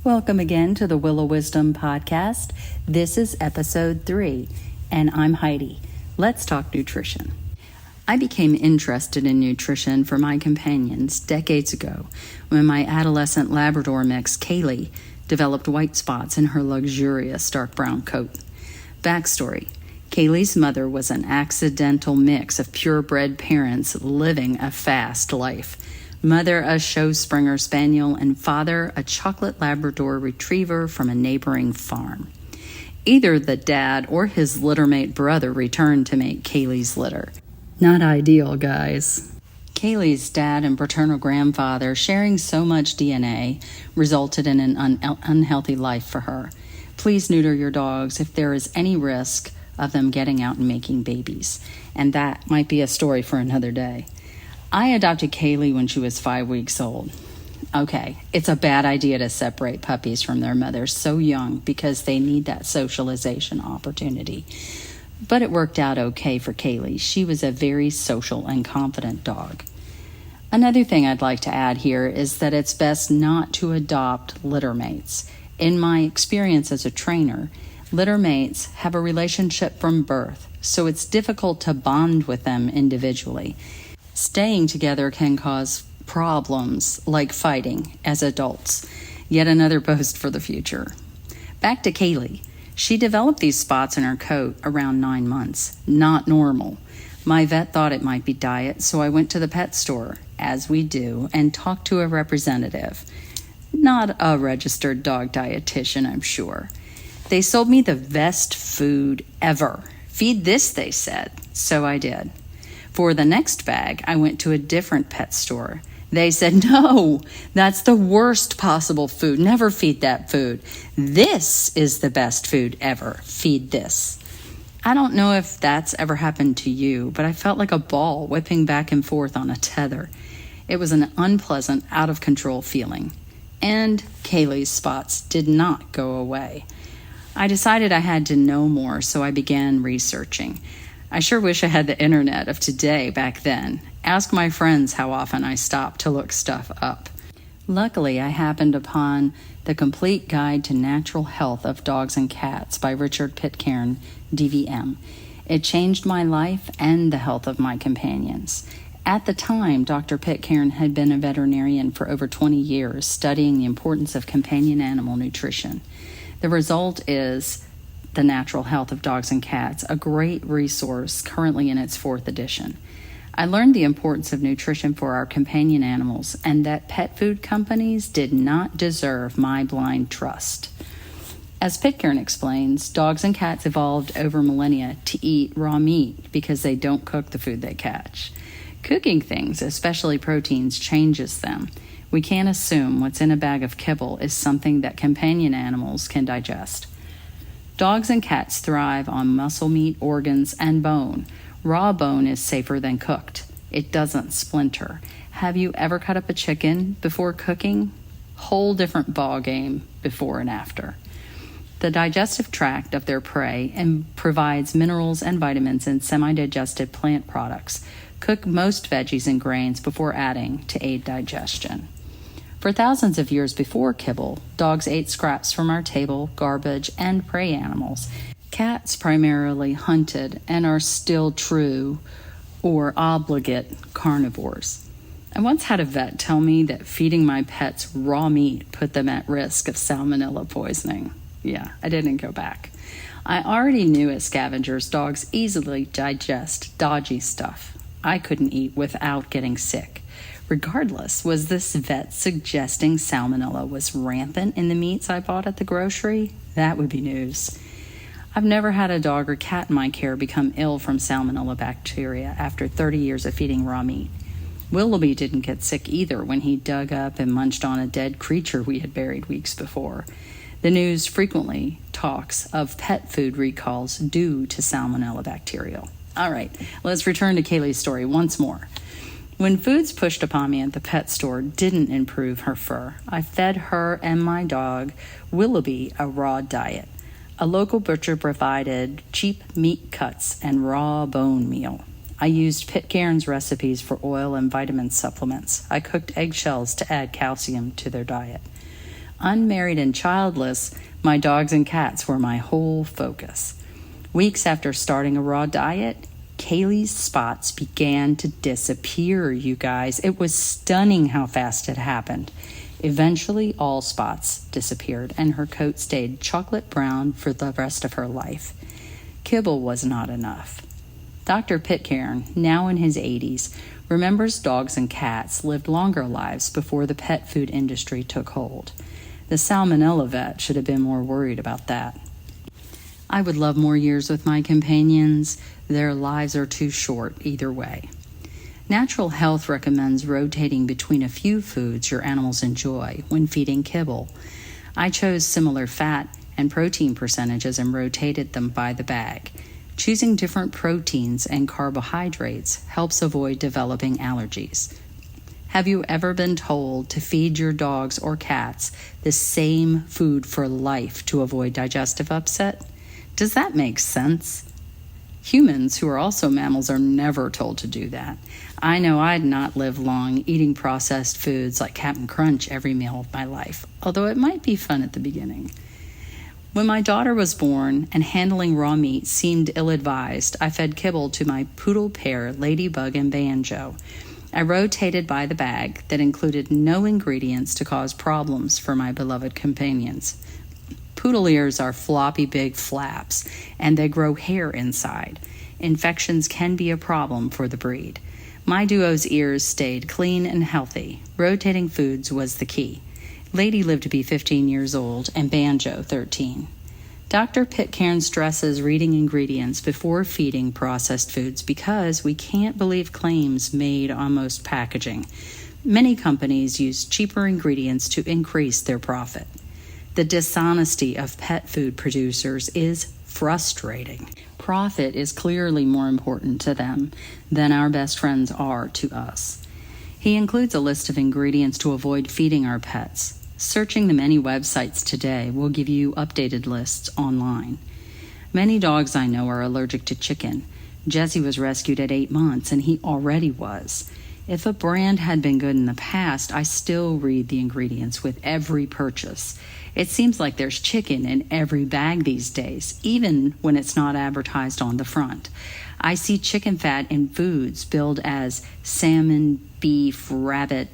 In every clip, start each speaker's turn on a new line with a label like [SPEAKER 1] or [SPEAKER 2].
[SPEAKER 1] Welcome again to the Willow Wisdom Podcast. This is episode 3, and I'm Heidi. Let's talk nutrition. I became interested in nutrition for my companions decades ago when my adolescent Labrador mix, Kaylee, developed white spots in her luxurious dark brown coat. Backstory: Kaylee's mother was an accidental mix of purebred parents living a fast life. Mother a show Springer Spaniel, and father a chocolate Labrador retriever from a neighboring farm. Either the dad or his littermate brother returned to make Kaylee's litter. Not ideal, guys. Kaylee's dad and paternal grandfather sharing so much DNA resulted in an unhealthy life for her. Please neuter your dogs if there is any risk of them getting out and making babies. And that might be a story for another day. I adopted Kaylee when she was 5 weeks old. Okay, it's a bad idea to separate puppies from their mothers so young because they need that socialization opportunity. But it worked out okay for Kaylee. She was a very social and confident dog. Another thing I'd like to add here is that it's best not to adopt litter mates. In my experience as a trainer, litter mates have a relationship from birth, so it's difficult to bond with them individually. Staying together can cause problems like fighting as adults. Yet another post for the future. Back to Kaylee. She developed these spots in her coat around 9 months. Not normal. My vet thought it might be diet, so I went to the pet store, as we do, and talked to a representative. Not a registered dog dietitian, I'm sure. They sold me the best food ever. Feed this, they said. So I did. For the next bag, I went to a different pet store. They said, no, that's the worst possible food. Never feed that food. This is the best food ever. Feed this. I don't know if that's ever happened to you, but I felt like a ball whipping back and forth on a tether. It was an unpleasant, out-of-control feeling. And Kaylee's spots did not go away. I decided I had to know more, so I began researching. I sure wish I had the internet of today back then. Ask my friends how often I stopped to look stuff up. Luckily, I happened upon The Complete Guide to Natural Health of Dogs and Cats by Richard Pitcairn, DVM. It changed my life and the health of my companions. At the time, Dr. Pitcairn had been a veterinarian for over 20 years, studying the importance of companion animal nutrition. The result is The Natural Health of Dogs and Cats, a great resource currently in its 4th edition. I learned the importance of nutrition for our companion animals and that pet food companies did not deserve my blind trust. As Pitcairn explains, dogs and cats evolved over millennia to eat raw meat because they don't cook the food they catch. Cooking things, especially proteins, changes them. We can't assume what's in a bag of kibble is something that companion animals can digest. Dogs and cats thrive on muscle meat, organs, and bone. Raw bone is safer than cooked. It doesn't splinter. Have you ever cut up a chicken before cooking? Whole different ball game before and after. The digestive tract of their prey provides minerals and vitamins in semi-digested plant products. Cook most veggies and grains before adding to aid digestion. For thousands of years before kibble, dogs ate scraps from our table, garbage, and prey animals. Cats primarily hunted and are still true or obligate carnivores. I once had a vet tell me that feeding my pets raw meat put them at risk of salmonella poisoning. Yeah, I didn't go back. I already knew as scavengers, dogs easily digest dodgy stuff. I couldn't eat without getting sick. Regardless, was this vet suggesting salmonella was rampant in the meats I bought at the grocery? That would be news. I've never had a dog or cat in my care become ill from salmonella bacteria after 30 years of feeding raw meat. Willoughby didn't get sick either when he dug up and munched on a dead creature we had buried weeks before. The news frequently talks of pet food recalls due to salmonella bacterial. All right, let's return to Kaylee's story once more. When foods pushed upon me at the pet store didn't improve her fur, I fed her and my dog, Willoughby, a raw diet. A local butcher provided cheap meat cuts and raw bone meal. I used Pitcairn's recipes for oil and vitamin supplements. I cooked eggshells to add calcium to their diet. Unmarried and childless, my dogs and cats were my whole focus. Weeks after starting a raw diet, Kaylee's spots began to disappear, you guys. It was stunning how fast it happened. Eventually, all spots disappeared, and her coat stayed chocolate brown for the rest of her life. Kibble was not enough. Dr. Pitcairn, now in his 80s, remembers dogs and cats lived longer lives before the pet food industry took hold. The Salmonella vet should have been more worried about that. I would love more years with my companions. Their lives are too short either way. Natural Health recommends rotating between a few foods your animals enjoy when feeding kibble. I chose similar fat and protein percentages and rotated them by the bag. Choosing different proteins and carbohydrates helps avoid developing allergies. Have you ever been told to feed your dogs or cats the same food for life to avoid digestive upset? Does that make sense? Humans, who are also mammals, are never told to do that. I know I'd not live long eating processed foods like Cap'n Crunch every meal of my life, although it might be fun at the beginning. When my daughter was born and handling raw meat seemed ill-advised, I fed kibble to my poodle pair, Ladybug and Banjo. I rotated by the bag that included no ingredients to cause problems for my beloved companions. Poodle ears are floppy big flaps, and they grow hair inside. Infections can be a problem for the breed. My duo's ears stayed clean and healthy. Rotating foods was the key. Lady lived to be 15 years old, and Banjo 13. Dr. Pitcairn stresses reading ingredients before feeding processed foods because we can't believe claims made on most packaging. Many companies use cheaper ingredients to increase their profit. The dishonesty of pet food producers is frustrating. Profit is clearly more important to them than our best friends are to us. He includes a list of ingredients to avoid feeding our pets. Searching the many websites today will give you updated lists online. Many dogs I know are allergic to chicken. Jesse was rescued at 8 months, and he already was. If a brand had been good in the past, I still read the ingredients with every purchase. It seems like there's chicken in every bag these days, even when it's not advertised on the front. I see chicken fat in foods billed as salmon, beef, rabbit,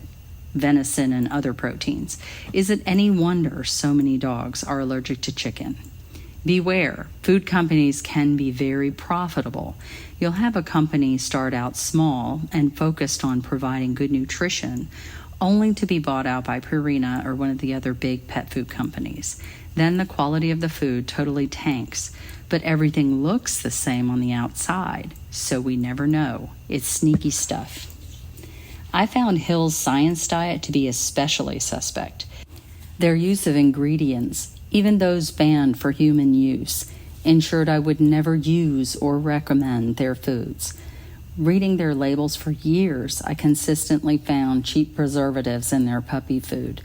[SPEAKER 1] venison, and other proteins. Is it any wonder so many dogs are allergic to chicken? Beware, food companies can be very profitable. You'll have a company start out small and focused on providing good nutrition, only to be bought out by Purina or one of the other big pet food companies. Then the quality of the food totally tanks, but everything looks the same on the outside, so we never know. It's sneaky stuff. I found Hill's Science Diet to be especially suspect. Their use of ingredients, even those banned for human use, ensured I would never use or recommend their foods. Reading their labels for years, I consistently found cheap preservatives in their puppy food.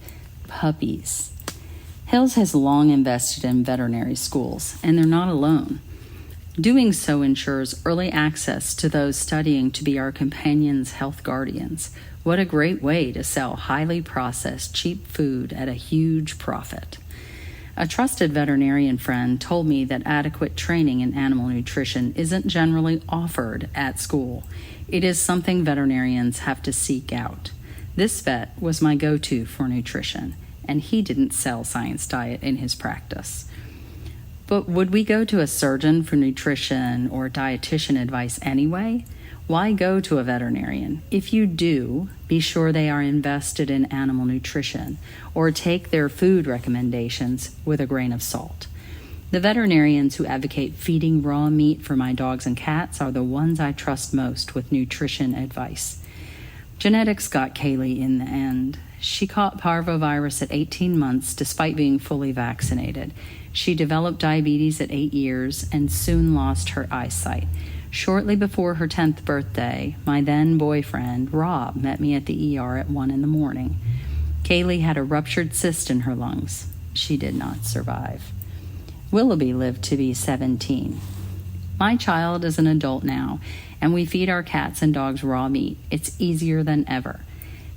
[SPEAKER 1] Puppies. Hill's has long invested in veterinary schools, and they're not alone. Doing so ensures early access to those studying to be our companions' health guardians. What a great way to sell highly processed, cheap food at a huge profit. A trusted veterinarian friend told me that adequate training in animal nutrition isn't generally offered at school. It is something veterinarians have to seek out. This vet was my go-to for nutrition, and he didn't sell Science Diet in his practice. But would we go to a surgeon for nutrition or dietitian advice anyway? Why go to a veterinarian? If you do, be sure they are invested in animal nutrition, or take their food recommendations with a grain of salt. The veterinarians who advocate feeding raw meat for my dogs and cats are the ones I trust most with nutrition advice. Genetics got Kaylee in the end. She caught parvovirus at 18 months despite being fully vaccinated. She developed diabetes at 8 years and soon lost her eyesight. Shortly before her 10th birthday, my then boyfriend, Rob, met me at the ER at 1 a.m. Kaylee had a ruptured cyst in her lungs. She did not survive. Willoughby lived to be 17. My child is an adult now, and we feed our cats and dogs raw meat. It's easier than ever.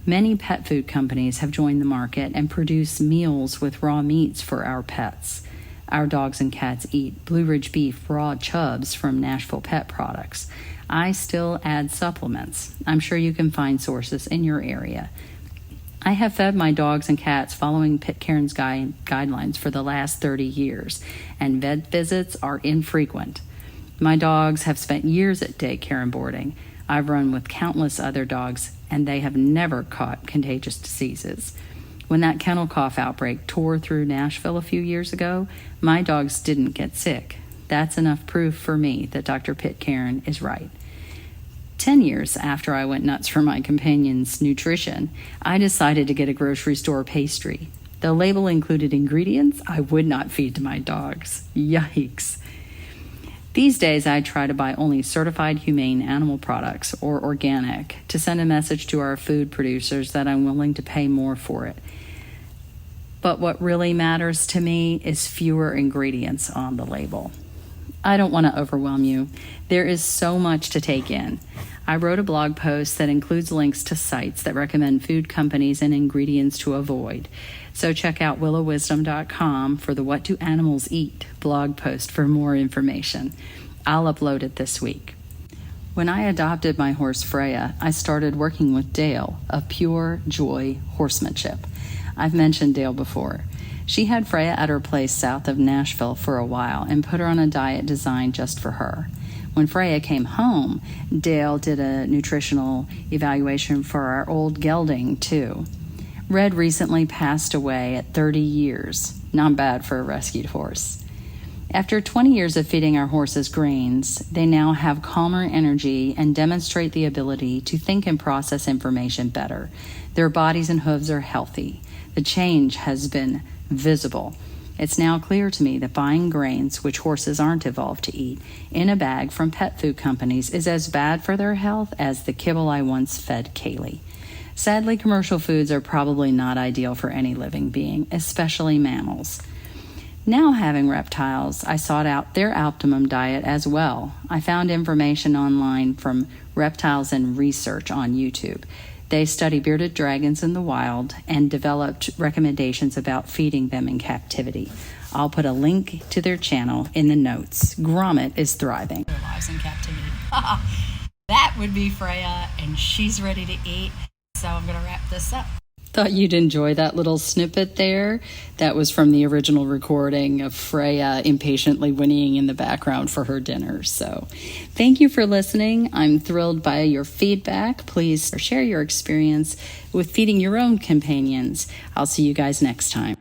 [SPEAKER 1] Many pet food companies have joined the market and produce meals with raw meats for our pets. Our dogs and cats eat Blue Ridge beef raw chubs from Nashville Pet Products. I still add supplements. I'm sure you can find sources in your area. I have fed my dogs and cats following Pitcairn's guidelines for the last 30 years, and vet visits are infrequent. My dogs have spent years at daycare and boarding. I've run with countless other dogs, and they have never caught contagious diseases. When that kennel cough outbreak tore through Nashville a few years ago, my dogs didn't get sick. That's enough proof for me that Dr. Pitcairn is right. 10 years after I went nuts for my companion's nutrition, I decided to get a grocery store pastry. The label included ingredients I would not feed to my dogs. Yikes. These days, I try to buy only certified humane animal products or organic to send a message to our food producers that I'm willing to pay more for it. But what really matters to me is fewer ingredients on the label. I don't want to overwhelm you. There is so much to take in. I wrote a blog post that includes links to sites that recommend food companies and ingredients to avoid. So check out willowwisdom.com for the What Do Animals Eat blog post for more information. I'll upload it this week. When I adopted my horse Freya, I started working with Dale of Pure Joy Horsemanship. I've mentioned Dale before. She had Freya at her place south of Nashville for a while and put her on a diet designed just for her. When Freya came home, Dale did a nutritional evaluation for our old gelding, too. Red recently passed away at 30 years. Not bad for a rescued horse. After 20 years of feeding our horses grains, they now have calmer energy and demonstrate the ability to think and process information better. Their bodies and hooves are healthy. The change has been visible. It's now clear to me that buying grains, which horses aren't evolved to eat, in a bag from pet food companies is as bad for their health as the kibble I once fed Kaylee. Sadly, commercial foods are probably not ideal for any living being, especially mammals. Now having reptiles, I sought out their optimum diet as well. I found information online from Reptiles and Research on YouTube. They study bearded dragons in the wild and developed recommendations about feeding them in captivity. I'll put a link to their channel in the notes. Grommet is thriving. Their lives in captivity. That would be Freya, and she's ready to eat. So I'm going to wrap this up. Thought you'd enjoy that little snippet there. That was from the original recording of Freya impatiently whinnying in the background for her dinner. So thank you for listening. I'm thrilled by your feedback. Please share your experience with feeding your own companions. I'll see you guys next time.